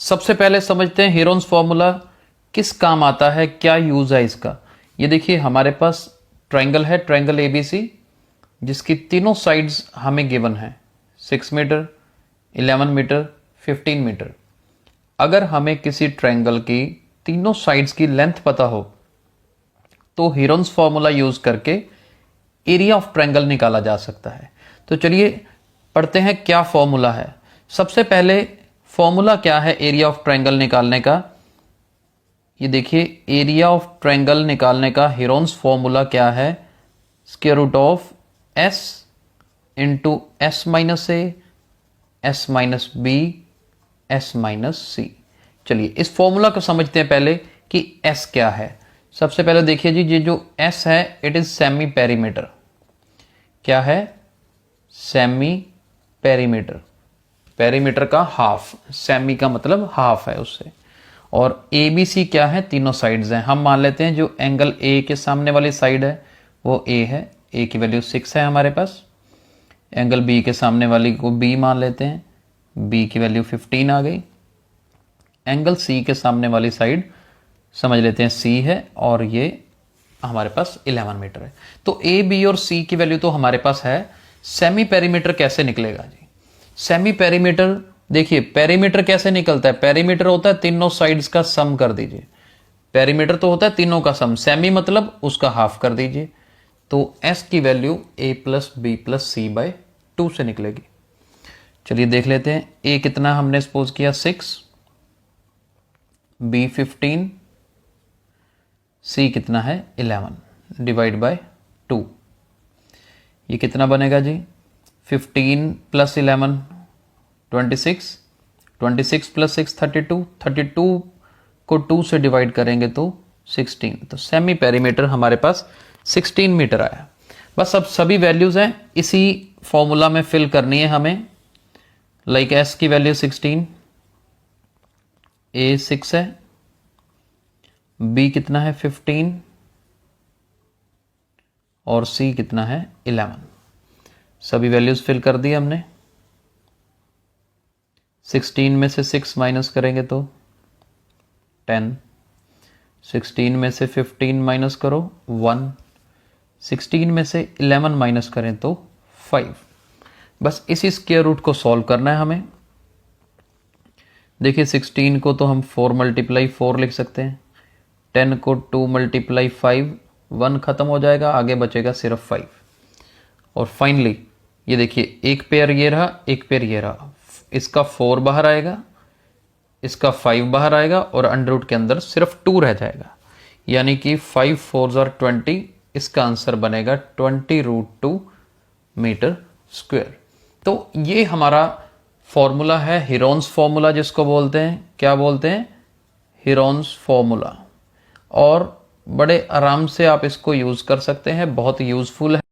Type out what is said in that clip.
सबसे पहले समझते हैं हीरोन्स फॉर्मूला किस काम आता है, क्या यूज है इसका। ये देखिए हमारे पास ट्रायंगल है, ट्रायंगल एबीसी, जिसकी तीनों साइड्स हमें गिवन है, 6 मीटर, 11 मीटर, 15 मीटर। अगर हमें किसी ट्रायंगल की तीनों साइड्स की लेंथ पता हो तो हीरोन्स फॉर्मूला यूज करके एरिया ऑफ ट्रायंगल निकाला जा सकता है। तो चलिए पढ़ते हैं क्या फॉर्मूला है। सबसे पहले फॉर्मूला क्या है एरिया ऑफ ट्रायंगल निकालने का। ये देखिए एरिया ऑफ ट्रायंगल निकालने का हीरोन्स फॉर्मूला क्या है, square root of S into S minus A, S minus B, S minus C. चलिए इस फॉर्मूला को समझते हैं पहले कि एस क्या है। सबसे पहले देखिए जी, ये जो एस है इट इज सेमी पेरीमीटर। क्या है? Semi perimeter. पेरीमीटर का हाफ, सेमी का मतलब हाफ है उससे। और ए बी सी क्या है? तीनों साइड्स हैं। हम मान लेते हैं जो एंगल ए के सामने वाली साइड है वो ए है, ए की वैल्यू 6 है हमारे पास। एंगल बी के सामने वाली को बी मान लेते हैं, बी की वैल्यू 15 आ गई। एंगल सी के सामने वाली साइड समझ लेते हैं सी है और ये हमारे पास 11 मीटर है। तो ए बी और सी की वैल्यू तो हमारे पास है। सेमी पेरीमीटर कैसे निकलेगा जी? सेमी पेरीमीटर देखिए, पेरीमीटर कैसे निकलता है? पेरीमीटर होता है तीनों साइड्स का सम कर दीजिए। पेरीमीटर तो होता है तीनों का सम, सेमी मतलब उसका हाफ कर दीजिए। तो एस की वैल्यू ए प्लस बी प्लस सी बाय 2 से निकलेगी। चलिए देख लेते हैं। ए कितना हमने सपोज किया 6, बी 15, सी कितना है 11, डिवाइड बाय 2। ये कितना बनेगा जी? 15 प्लस 11 26, 26 प्लस 6 32, 32 को 2 से डिवाइड करेंगे तो 16। तो सेमी पेरीमीटर हमारे पास 16 मीटर आया। बस अब सभी वैल्यूज हैं इसी फॉर्मूला में फिल करनी है हमें। लाइक एस की वैल्यू 16, ए 6 है, बी कितना है 15 और सी कितना है 11। सभी वैल्यूज फिल कर दी हमने। 16 में से 6 माइनस करेंगे तो 10, 16 में से 15 माइनस करो 1, 16 में से 11 माइनस करें तो 5। बस इसी स्क्वायर रूट को सॉल्व करना है हमें। देखिए 16 को तो हम 4 मल्टीप्लाई 4 लिख सकते हैं, 10 को 2 मल्टीप्लाई 5, 1 खत्म हो जाएगा, आगे बचेगा सिर्फ 5। और फाइनली ये देखिए एक पेयर ये रहा, एक पेयर ये रहा। इसका 4 बाहर आएगा, इसका 5 बाहर आएगा और अंडर रूट के अंदर सिर्फ 2 रह जाएगा। यानी कि 5 4 are 20, इसका आंसर बनेगा 20√2 मीटर स्क्वायर। तो ये हमारा फॉर्मूला है हीरोन्स फॉर्मूला, जिसको बोलते हैं, क्या बोलते हैं? Heron's formula. और बड़े आराम से आप इसको यूज कर सकते हैं, बहुत यूजफुल है।